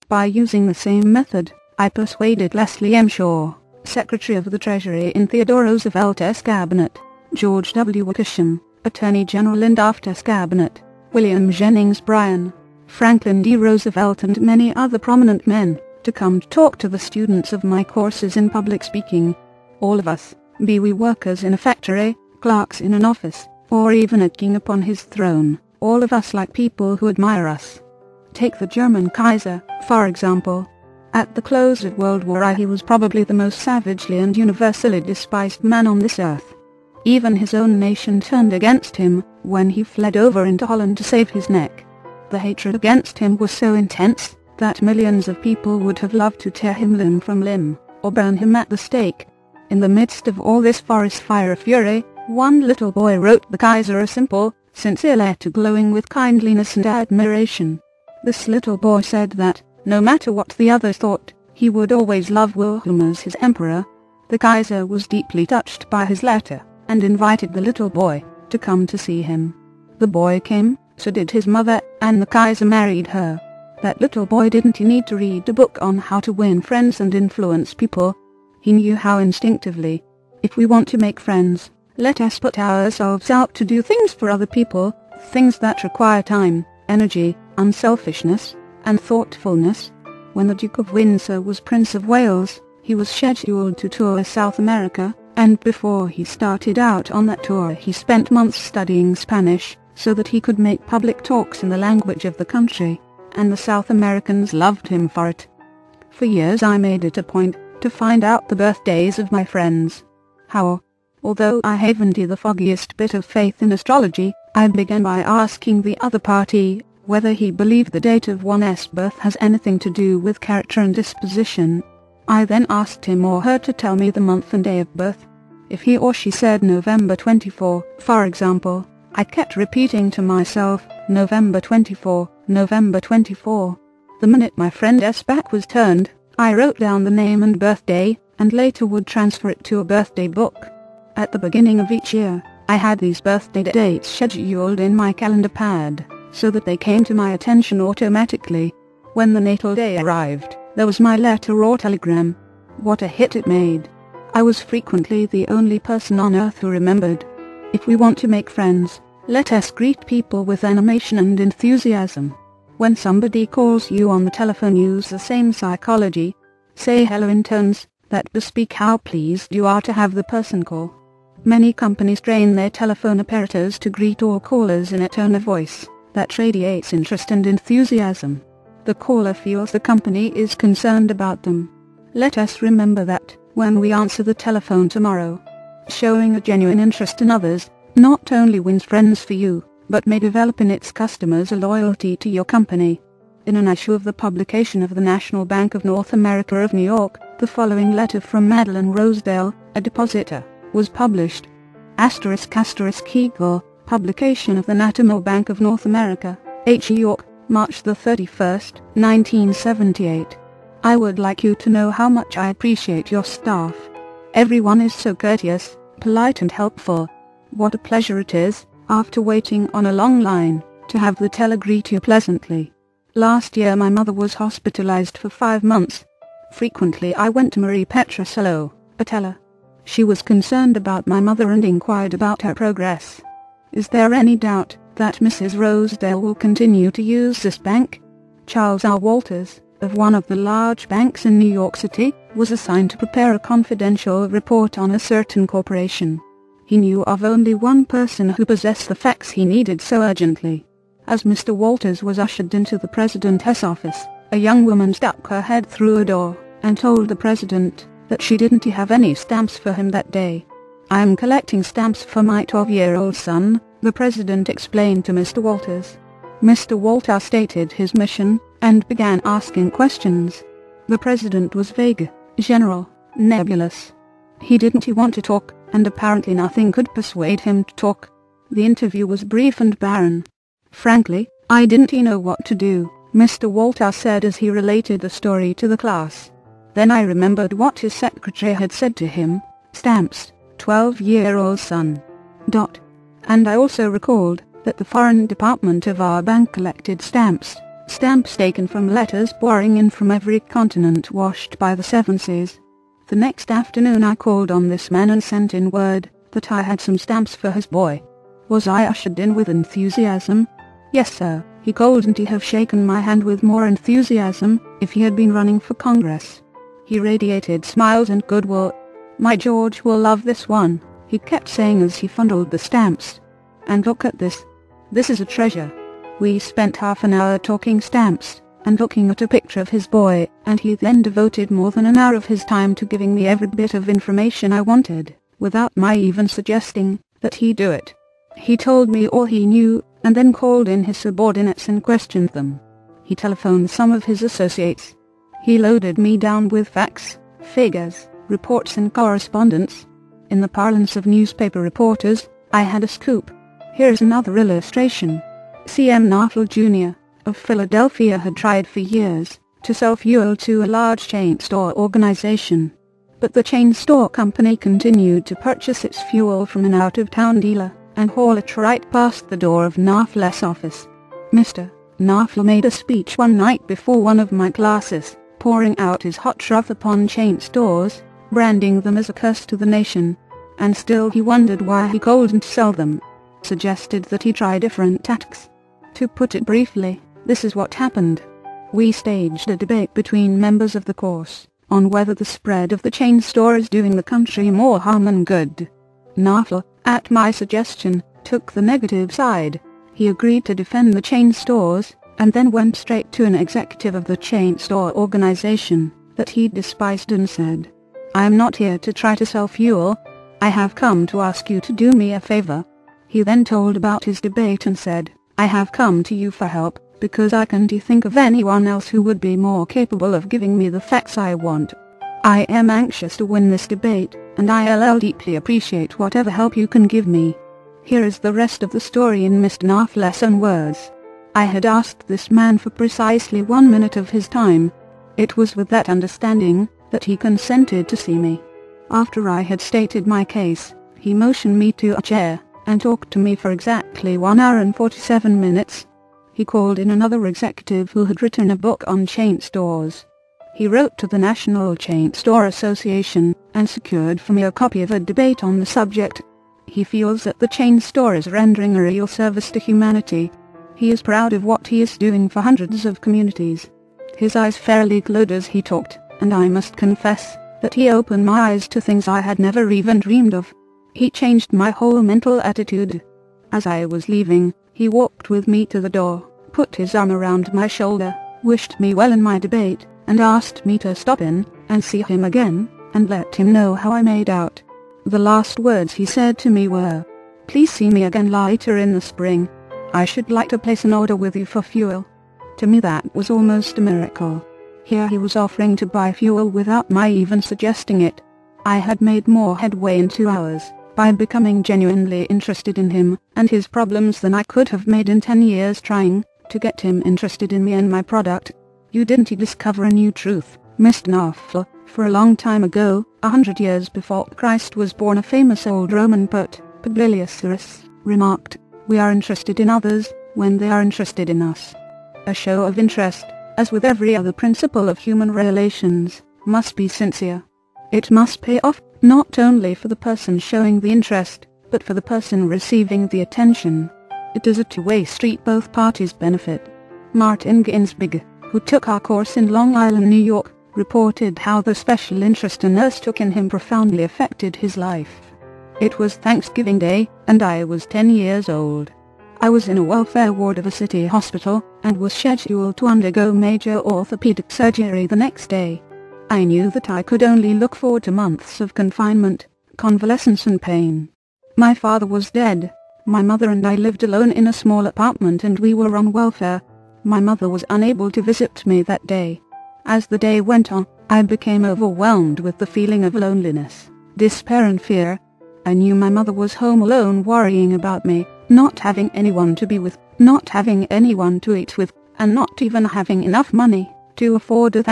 By using the same method, I persuaded Leslie M. Shaw, Secretary of the Treasury in Theodore Roosevelt's cabinet, George W. Wickersham, Attorney General in Taft's cabinet, William Jennings Bryan, Franklin D. Roosevelt and many other prominent men, to come talk to the students of my courses in public speaking. All of us, be we workers in a factory, clerks in an office, or even a king upon his throne, all of us like people who admire us. Take the German Kaiser, for example. At the close of World War I he was probably the most savagely and universally despised man on this earth. Even his own nation turned against him, when he fled over into Holland to save his neck. The hatred against him was so intense, that millions of people would have loved to tear him limb from limb, or burn him at the stake. In the midst of all this forest fire of fury, one little boy wrote the Kaiser a simple, sincere letter glowing with kindliness and admiration. This little boy said that, no matter what the others thought, he would always love Wilhelm as his emperor. The Kaiser was deeply touched by his letter, and invited the little boy to come to see him. The boy came, so did his mother, and the Kaiser married her. That little boy didn't need to read a book on how to win friends and influence people. He knew how instinctively. If we want to make friends, let us put ourselves out to do things for other people, things that require time, energy, unselfishness, and thoughtfulness. When the Duke of Windsor was Prince of Wales, he was scheduled to tour South America, and before he started out on that tour he spent months studying Spanish, so that he could make public talks in the language of the country, and the South Americans loved him for it. For years I made it a point to find out the birthdays of my friends. How? Although I haven't the foggiest bit of faith in astrology, I began by asking the other party whether he believed the date of one's birth has anything to do with character and disposition. I then asked him or her to tell me the month and day of birth. If he or she said November 24, for example, I kept repeating to myself, November 24, November 24. The minute my friend's back was turned, I wrote down the name and birthday, and later would transfer it to a birthday book. At the beginning of each year, I had these birthday dates scheduled in my calendar pad, so that they came to my attention automatically. When the natal day arrived, there was my letter or telegram. What a hit it made. I was frequently the only person on earth who remembered. If we want to make friends, let us greet people with animation and enthusiasm. When somebody calls you on the telephone, use the same psychology. Say hello in tones that bespeak how pleased you are to have the person call. Many companies train their telephone operators to greet all callers in a tone of voice that radiates interest and enthusiasm. The caller feels the company is concerned about them. Let us remember that when we answer the telephone tomorrow. Showing a genuine interest in others not only wins friends for you, but may develop in its customers a loyalty to your company. In an issue of the publication of the National Bank of North America of New York, the following letter from Madeline Rosedale, a depositor, was published. Eagle, publication of the National Bank of North America, H. York, March the 31st, 1978. I would like you to know how much I appreciate your staff. Everyone is so courteous, polite and helpful. What a pleasure it is, after waiting on a long line, to have the teller greet you pleasantly. Last year my mother was hospitalized for 5 months. Frequently I went to Marie Petrosello, a teller. She was concerned about my mother and inquired about her progress. Is there any doubt that Mrs. Rosedale will continue to use this bank? Charles R. Walters, of one of the large banks in New York City, was assigned to prepare a confidential report on a certain corporation. He knew of only one person who possessed the facts he needed so urgently. As Mr. Walters was ushered into the president's office, a young woman stuck her head through a door and told the president that she didn't have any stamps for him that day. "I am collecting stamps for my 12-year-old son," the president explained to Mr. Walters. Mr. Walters stated his mission and began asking questions. The president was vague, general, nebulous. He didn't want to talk, and apparently nothing could persuade him to talk. The interview was brief and barren. "Frankly, I didn't know what to do," Mr. Walters said as he related the story to the class. "Then I remembered what his secretary had said to him, stamps, 12-year-old son. And I also recalled that the foreign department of our bank collected stamps, Stamps taken from letters pouring in from every continent washed by the seven seas. The next afternoon I called on this man and sent in word that I had some stamps for his boy. Was I ushered in with enthusiasm? Yes, sir. He couldn't have shaken my hand with more enthusiasm if he had been running for Congress. He radiated smiles and goodwill. "My George will love this one," he kept saying as he fondled the stamps. "And look at this. This is a treasure." We spent half an hour talking stamps and looking at a picture of his boy, and he then devoted more than an hour of his time to giving me every bit of information I wanted, without my even suggesting that he do it. He told me all he knew, and then called in his subordinates and questioned them. He telephoned some of his associates. He loaded me down with facts, figures, reports and correspondence. In the parlance of newspaper reporters, I had a scoop. Here's another illustration. C.M. Knopfler Jr. of Philadelphia had tried for years to sell fuel to a large chain store organization. But the chain store company continued to purchase its fuel from an out-of-town dealer and haul it right past the door of Knopfler's office. Mr. Knopfler made a speech one night before one of my classes, pouring out his hot wrath upon chain stores, branding them as a curse to the nation. And still he wondered why he couldn't sell them. Suggested that he try different tactics. To put it briefly, this is what happened. We staged a debate between members of the course on whether the spread of the chain store is doing the country more harm than good. Knopfler, at my suggestion, took the negative side. He agreed to defend the chain stores, and then went straight to an executive of the chain store organization that he despised and said, "I am not here to try to sell fuel. I have come to ask you to do me a favor." He then told about his debate and said, "I have come to you for help, because I can't think of anyone else who would be more capable of giving me the facts I want. I am anxious to win this debate, and I'll deeply appreciate whatever help you can give me." Here is the rest of the story in Mr. Knopfler's own words. I had asked this man for precisely 1 minute of his time. It was with that understanding that he consented to see me. After I had stated my case, he motioned me to a chair and talked to me for exactly 1 hour and 47 minutes. He called in another executive who had written a book on chain stores. He wrote to the National Chain Store Association and secured for me a copy of a debate on the subject. He feels that the chain store is rendering a real service to humanity. He is proud of what he is doing for hundreds of communities. His eyes fairly glowed as he talked, and I must confess that he opened my eyes to things I had never even dreamed of. He changed my whole mental attitude. As I was leaving, he walked with me to the door, put his arm around my shoulder, wished me well in my debate, and asked me to stop in and see him again, and let him know how I made out. The last words he said to me were, "Please see me again later in the spring. I should like to place an order with you for fuel." To me that was almost a miracle. Here he was offering to buy fuel without my even suggesting it. I had made more headway in 2 hours by becoming genuinely interested in him and his problems than I could have made in 10 years trying to get him interested in me and my product. You didn't discover a new truth, Mr. Knopfler. For a long time ago, 100 years before Christ was born, a famous old Roman poet, Publius Cyrus, remarked, "We are interested in others when they are interested in us." A show of interest, as with every other principle of human relations, must be sincere. It must pay off, not only for the person showing the interest, but for the person receiving the attention. It is a two-way street, both parties benefit. Martin Ginsberg, who took our course in Long Island, New York, reported how the special interest a nurse took in him profoundly affected his life. It was Thanksgiving Day, and I was 10 years old. I was in a welfare ward of a city hospital, and was scheduled to undergo major orthopedic surgery the next day. I knew that I could only look forward to months of confinement, convalescence and pain. My father was dead. My mother and I lived alone in a small apartment, and we were on welfare. My mother was unable to visit me that day. As the day went on, I became overwhelmed with the feeling of loneliness, despair and fear. I knew my mother was home alone worrying about me, not having anyone to be with, not having anyone to eat with, and not even having enough money to afford a